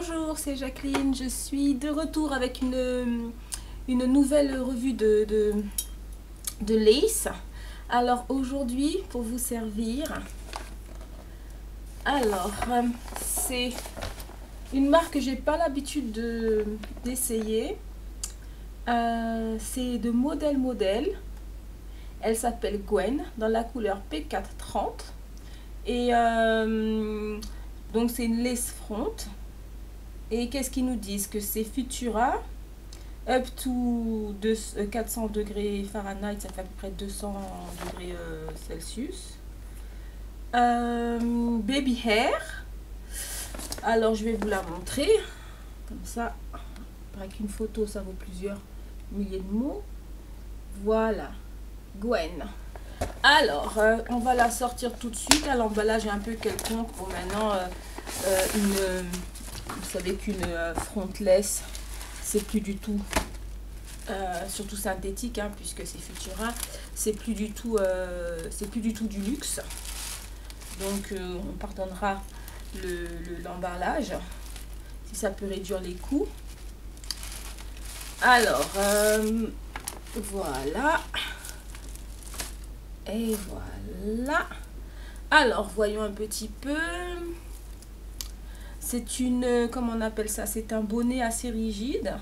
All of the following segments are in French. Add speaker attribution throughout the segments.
Speaker 1: Bonjour, c'est Jacqueline. Je suis de retour avec une nouvelle revue de lace. Alors aujourd'hui, pour vous servir, c'est une marque que j'ai pas l'habitude d'essayer. C'est de Modèle. Elle s'appelle Gwen dans la couleur P430 et donc c'est une lace front. Et qu'est-ce qu'ils nous disent? Que c'est Futura, up to 400 degrés Fahrenheit, ça fait à peu près 200 degrés Celsius. Baby hair. Alors je vais vous la montrer. Comme ça, avec une photo, ça vaut plusieurs milliers de mots. Voilà, Gwen. Alors, on va la sortir tout de suite. À l'emballage est un peu quelconque. Bon, maintenant, vous savez qu'une frontless, c'est plus du tout, surtout synthétique, hein, puisque c'est Futura, c'est plus du tout du luxe. Donc, on pardonnera l'emballage, si ça peut réduire les coûts. Alors, voilà. Et voilà. Alors, voyons un petit peu. C'est une, comment on appelle ça? C'est un bonnet assez rigide.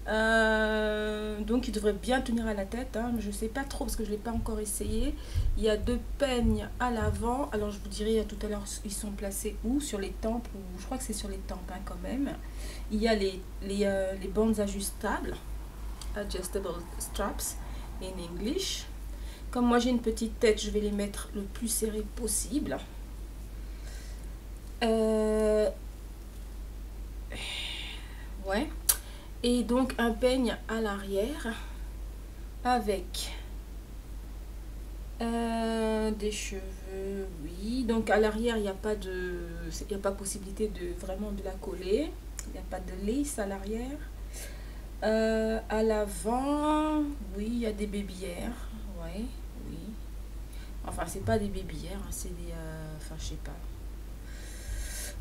Speaker 1: Donc, il devrait bien tenir à la tête. Hein. Je ne sais pas trop parce que je ne l'ai pas encore essayé. Il y a deux peignes à l'avant. Alors, je vous dirai tout à l'heure, ils sont placés où? Sur les tempes, ou je crois que c'est sur les tempes, hein, quand même. Il y a les bandes ajustables. Adjustable straps in English. Comme moi j'ai une petite tête, je vais les mettre le plus serré possible. Ouais. Et donc un peigne à l'arrière avec des cheveux, oui. Donc à l'arrière, il n'y a pas possibilité de vraiment de la coller. Il n'y a pas de lace à l'arrière. À l'avant, oui, il y a des baby hair. Ouais, oui. Enfin, c'est pas des baby hair, hein, c'est des... enfin, je sais pas.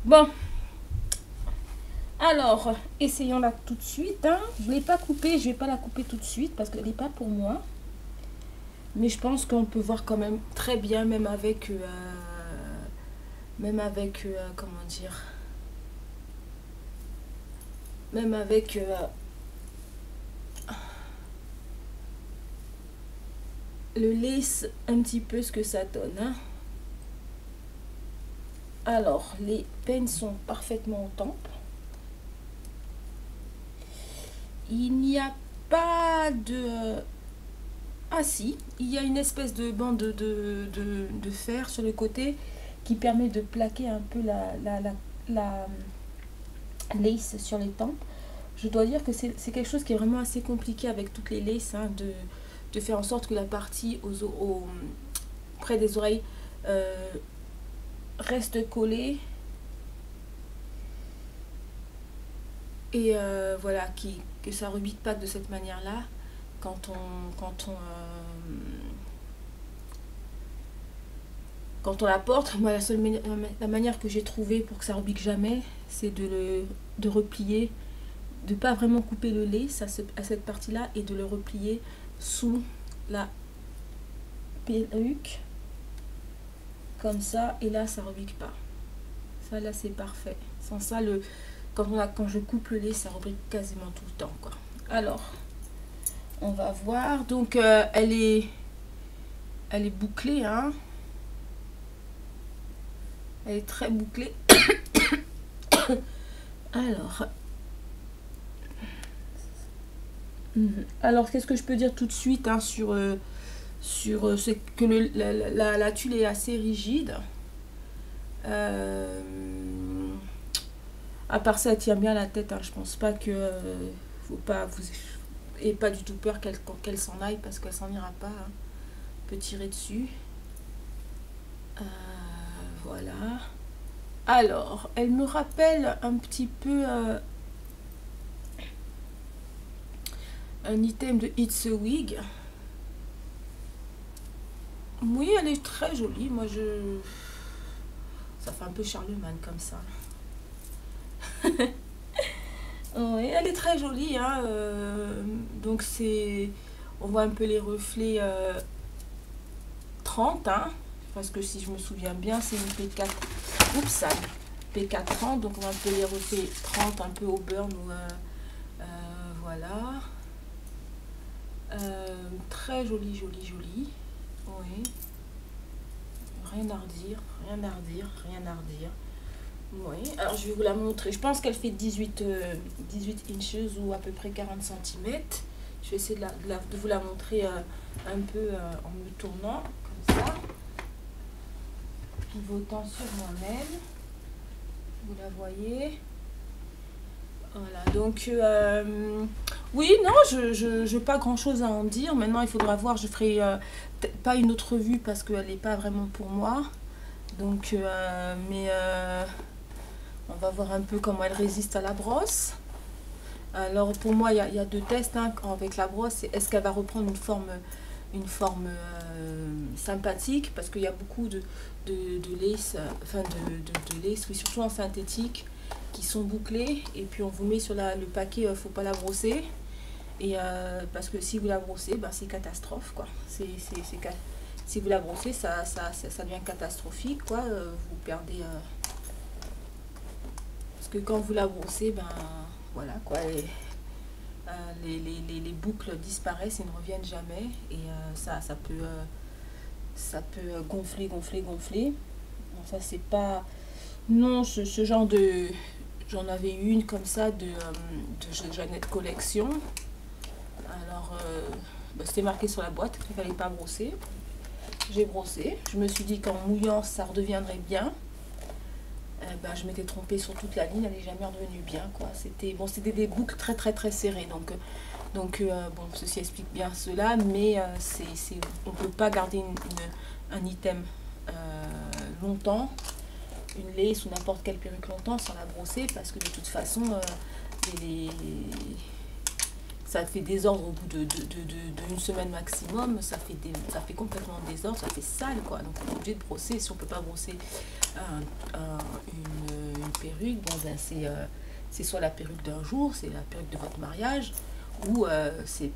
Speaker 1: Bon. Alors, essayons-la tout de suite. Hein. Je ne l'ai pas coupée, je vais pas la couper tout de suite parce qu'elle n'est pas pour moi. Mais je pense qu'on peut voir quand même très bien, même avec... comment dire... Même avec... le lace un petit peu ce que ça donne, hein. Alors les peines sont parfaitement aux tempes, il n'y a pas de ah si, il y a une espèce de bande de fer sur le côté qui permet de plaquer un peu la lace sur les tempes. Je dois dire que c'est quelque chose qui est vraiment assez compliqué avec toutes les laces, hein, de faire en sorte que la partie près des oreilles reste collée et voilà, que ça rebique pas de cette manière là quand on la porte. Moi, la manière que j'ai trouvé pour que ça rebique jamais, c'est de replier, de pas vraiment couper le lace à cette partie là et de le replier sous la perruque comme ça, et là ça rebique pas. Ça là c'est parfait. Sans ça, quand je coupe le lait, ça rebique quasiment tout le temps, quoi. Alors on va voir. Donc elle est bouclée, hein. Elle est très bouclée. Alors qu'est-ce que je peux dire tout de suite, hein, sur c'est que la tulle est assez rigide. À part ça, elle tient bien la tête, hein. Je pense pas que faut pas vous ayez pas du tout peur qu'elle s'en aille, parce qu'elle s'en ira pas, hein. On peut tirer dessus. Voilà. Alors elle me rappelle un petit peu un item de It's a Wig. Oui, elle est très jolie. Moi, ça fait un peu Charlemagne comme ça. Oui, elle est très jolie, hein, donc c'est... On voit un peu les reflets 30, hein, parce que si je me souviens bien, c'est une P4. Oups, ça, P4 30, donc on va un peu les reflets 30, un peu au burn, ou, voilà. Très jolie, jolie, jolie. Oui. Rien à redire, rien à redire, rien à redire. Oui, alors je vais vous la montrer. Je pense qu'elle fait 18 inches ou à peu près 40 centimètres. Je vais essayer de vous la montrer un peu en me tournant, comme ça. Pivotant sur moi-même. Vous la voyez. Voilà, donc oui, non, je n'ai pas grand-chose à en dire. Maintenant, il faudra voir, je ferai pas une autre vue parce qu'elle n'est pas vraiment pour moi. Donc, on va voir un peu comment elle résiste à la brosse. Alors pour moi, il y a deux tests, hein, avec la brosse. Est-ce qu'elle va reprendre une forme sympathique, parce qu'il y a beaucoup de lace, enfin de lace, oui, surtout en synthétique, qui sont bouclées. Et puis on vous met sur le paquet, faut pas la brosser. Et parce que si vous la brossez, ben, c'est catastrophe, quoi. Si vous la brossez, ça devient catastrophique, quoi. Vous perdez... parce que quand vous la brossez, ben voilà, quoi. Les boucles disparaissent et ne reviennent jamais. Et ça peut gonfler, gonfler, gonfler. Bon, ça, c'est pas... Non, ce genre de... J'en avais une comme ça de Jeannette Collection. Alors, bah, c'était marqué sur la boîte qu'il ne fallait pas brosser. J'ai brossé. Je me suis dit qu'en mouillant, ça redeviendrait bien. Bah, je m'étais trompée sur toute la ligne, elle n'est jamais redevenue bien, quoi. C'était bon, c'était des boucles très très très serrées, donc bon, ceci explique bien cela, mais on ne peut pas garder un item longtemps, une lace ou n'importe quelle perruque longtemps sans la brosser, parce que de toute façon ça fait désordre au bout d'une semaine maximum, ça fait complètement désordre, ça fait sale, quoi. Donc on est obligé de brosser. Si on ne peut pas brosser une perruque, bon, ben c'est soit la perruque d'un jour, c'est la perruque de votre mariage, ou c'est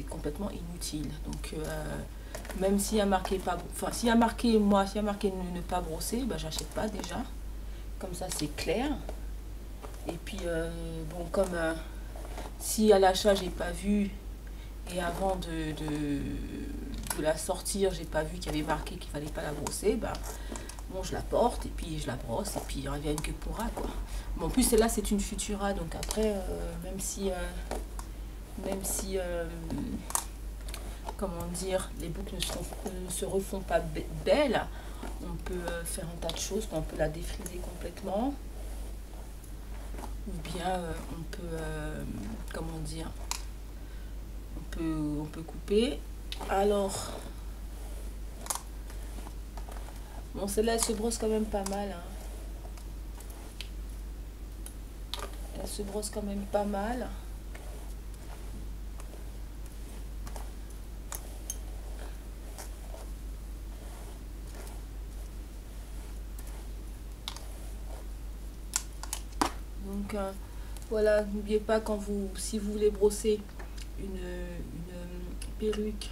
Speaker 1: complètement inutile. Donc même s'il y a marqué pas, enfin s'il y a marqué ne pas brosser, ben j'achète pas déjà. Comme ça c'est clair. Et puis bon, comme si à l'achat j'ai pas vu, et avant de la sortir j'ai pas vu qu'il y avait marqué qu'il fallait pas la brosser, bah bon, je la porte et puis je la brosse et puis il revient que pourra, quoi. Bon, en plus celle-là c'est une Futura, donc après même si comment dire, les boucles ne se refont pas belles, on peut faire un tas de choses. On peut la défriser complètement, ou bien on peut comment dire, on peut couper. Alors bon, celle-là elle se brosse quand même pas mal, hein. Elle se brosse quand même pas mal. Donc voilà, n'oubliez pas, si vous voulez brosser une perruque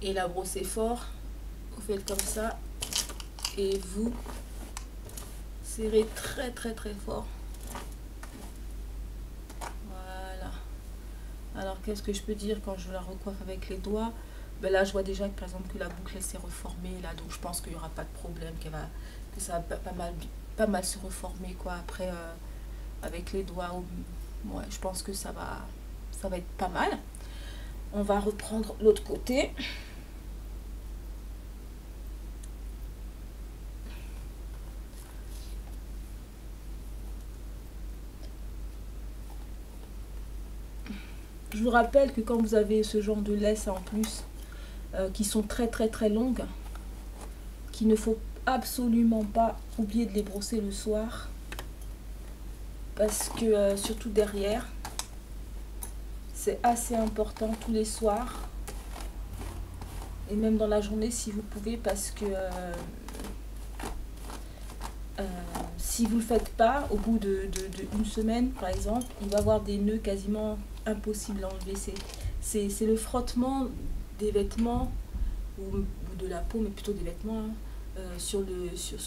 Speaker 1: et la brosser fort, vous faites comme ça et vous serrez très très très fort. Voilà. Alors qu'est-ce que je peux dire quand je la recoiffe avec les doigts? Ben là je vois déjà que par exemple que la boucle elle s'est reformée là, donc je pense qu'il n'y aura pas de problème, que ça va pas mal se reformer, quoi, après avec les doigts. Ouais, je pense que ça va être pas mal. On va reprendre l'autre côté. Je vous rappelle que quand vous avez ce genre de laisse en plus, qui sont très très très longues, qu'il ne faut absolument pas oublier de les brosser le soir, parce que surtout derrière, c'est assez important tous les soirs, et même dans la journée si vous pouvez, parce que si vous ne le faites pas, au bout de une semaine, par exemple, il va y avoir des nœuds quasiment impossibles à enlever. C'est le frottement des vêtements ou de la peau, mais plutôt des vêtements, hein, sur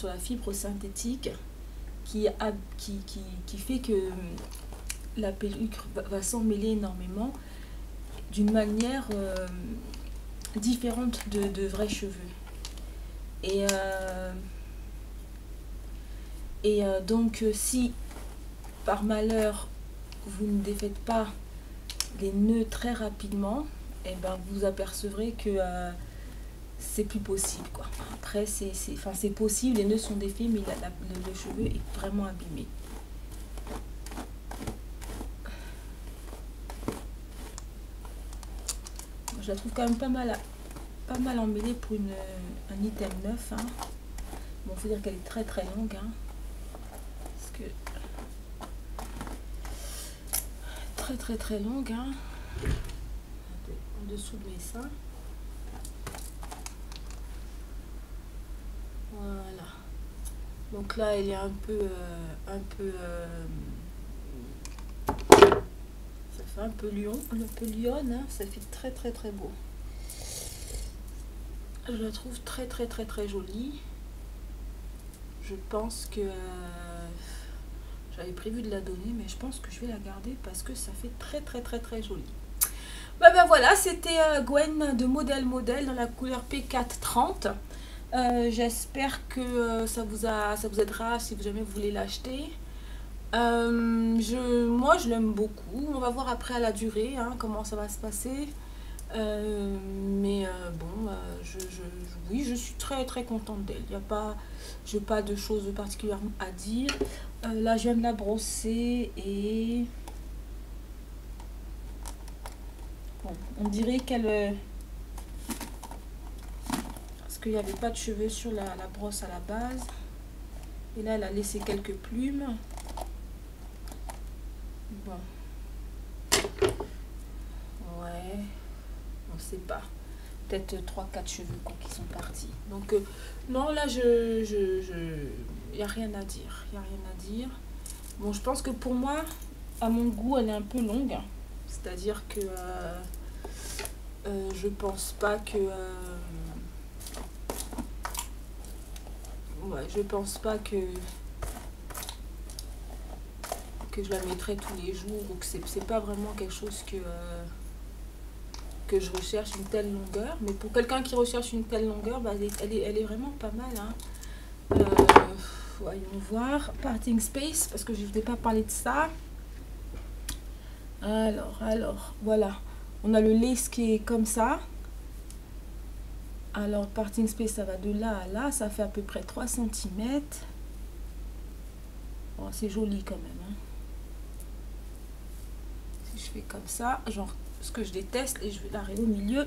Speaker 1: la fibre synthétique qui fait que la perruque va s'emmêler énormément d'une manière différente de vrais cheveux. Donc si par malheur vous ne défaites pas les nœuds très rapidement, et ben vous apercevrez que c'est plus possible, quoi. Après c'est possible, les nœuds sont défaits, mais le cheveu est vraiment abîmé. Je la trouve quand même pas mal emmêlée pour un item neuf, hein. Bon, faut dire qu'elle est très très longue, hein, parce que très longue, hein, en dessous de mes seins. Voilà. Donc là, elle est un peu ça fait un peu lionne, hein. Ça fait très beau. Je la trouve très jolie. Je pense que j'avais prévu de la donner, mais je pense que je vais la garder parce que ça fait très joli. Ben voilà, c'était Gwen de Modèle dans la couleur P430. J'espère que ça vous aidera si jamais vous voulez l'acheter. Moi je l'aime beaucoup. On va voir après à la durée, hein, comment ça va se passer. Bon, oui, je suis très contente d'elle. Je n'ai pas de choses particulières à dire. Là, je viens de la brosser et bon, on dirait qu'elle parce qu'il n'y avait pas de cheveux sur la brosse à la base. Et là, elle a laissé quelques plumes. Bon. Ouais. On sait pas. Peut-être 3-4 cheveux quoi, qui sont partis. Donc, non, là, il n'y a rien à dire. Il n'y a rien à dire. Bon, je pense que pour moi, à mon goût, elle est un peu longue. C'est-à-dire que je pense pas que... ouais, je pense pas que je la mettrai tous les jours, ou que c'est pas vraiment quelque chose que je recherche, une telle longueur. Mais pour quelqu'un qui recherche une telle longueur, bah, elle est vraiment pas mal, hein. Voyons voir. Parting space, parce que je ne vous ai pas parlé de ça. Alors, voilà. On a le lace qui est comme ça. Alors, parting space, ça va de là à là. Ça fait à peu près 3 cm. Bon, c'est joli quand même, hein. Si je fais comme ça, genre, ce que je déteste, et je vais l'arrêter au milieu.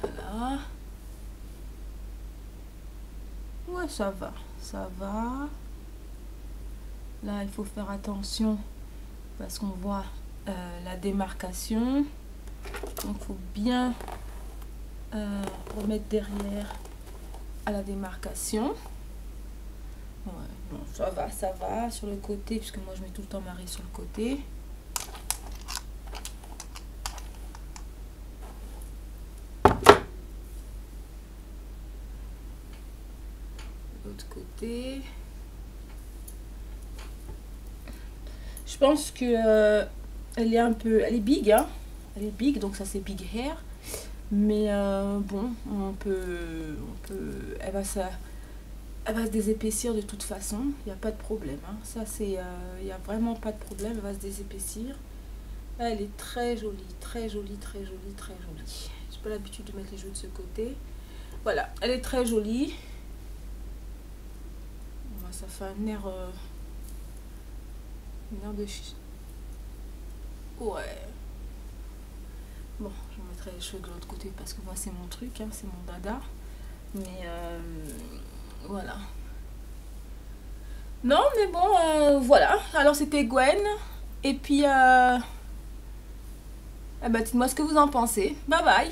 Speaker 1: Voilà. Ouais, ça va. Là, il faut faire attention parce qu'on voit la démarcation. Donc, il faut bien remettre derrière à la démarcation. Ouais, bon, ça va sur le côté, puisque moi je mets tout le temps ma raie sur le côté. L'autre côté. Je pense que elle est big, hein. Elle est big, donc ça c'est big hair. Mais bon, elle va se désépaissir de toute façon. Il n'y a pas de problème, hein. Ça c'est, il n'y a vraiment pas de problème. Elle va se désépaissir. Elle est très jolie. J'ai pas l'habitude de mettre les joues de ce côté. Voilà, elle est très jolie. Ça fait un air de... Ouais. Bon, je mettrai les cheveux de l'autre côté parce que moi c'est mon truc, hein, c'est mon dada. Mais voilà. Non, mais bon, voilà. Alors c'était Gwen. Et puis, Eh ben, dites-moi ce que vous en pensez. Bye bye.